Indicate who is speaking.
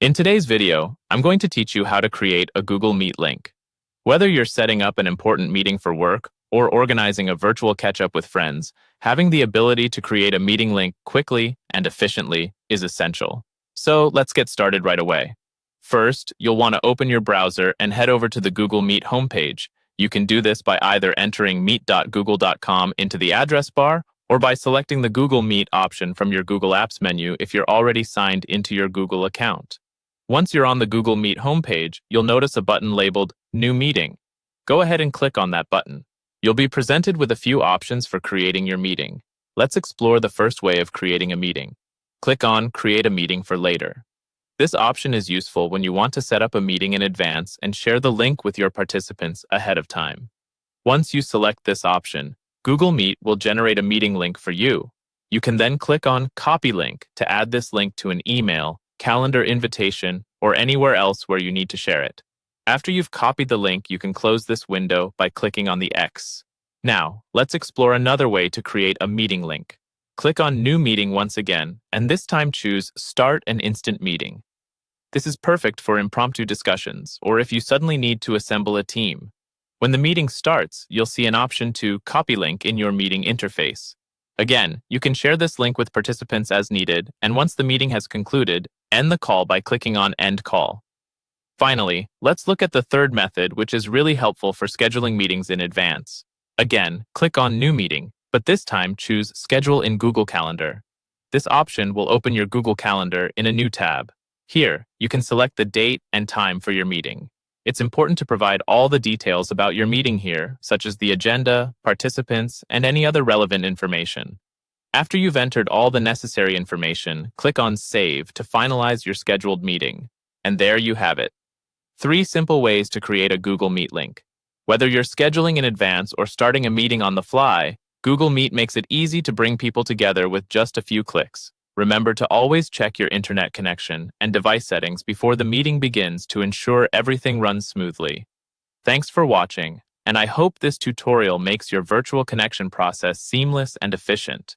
Speaker 1: In today's video, I'm going to teach you how to create a Google Meet link. Whether you're setting up an important meeting for work or organizing a virtual catch-up with friends, having the ability to create a meeting link quickly and efficiently is essential. So let's get started right away. First, you'll want to open your browser and head over to the Google Meet homepage. You can do this by either entering meet.google.com into the address bar or by selecting the Google Meet option from your Google Apps menu if you're already signed into your Google account. Once you're on the Google Meet homepage, you'll notice a button labeled New Meeting. Go ahead and click on that button. You'll be presented with a few options for creating your meeting. Let's explore the first way of creating a meeting. Click on Create a Meeting for Later. This option is useful when you want to set up a meeting in advance and share the link with your participants ahead of time. Once you select this option, Google Meet will generate a meeting link for you. You can then click on Copy Link to add this link to an email, calendar invitation, or anywhere else where you need to share it. After you've copied the link, you can close this window by clicking on the X. Now, let's explore another way to create a meeting link. Click on New Meeting once again, and this time choose Start an Instant Meeting. This is perfect for impromptu discussions, or if you suddenly need to assemble a team. When the meeting starts, you'll see an option to copy link in your meeting interface. Again, you can share this link with participants as needed, and once the meeting has concluded, end the call by clicking on End Call. Finally, let's look at the third method, which is really helpful for scheduling meetings in advance. Again, click on New Meeting, but this time choose Schedule in Google Calendar. This option will open your Google Calendar in a new tab. Here, you can select the date and time for your meeting. It's important to provide all the details about your meeting here, such as the agenda, participants, and any other relevant information. After you've entered all the necessary information, click on Save to finalize your scheduled meeting. And there you have it. 3 simple ways to create a Google Meet link. Whether you're scheduling in advance or starting a meeting on the fly, Google Meet makes it easy to bring people together with just a few clicks. Remember to always check your internet connection and device settings before the meeting begins to ensure everything runs smoothly. Thanks for watching, and I hope this tutorial makes your virtual connection process seamless and efficient.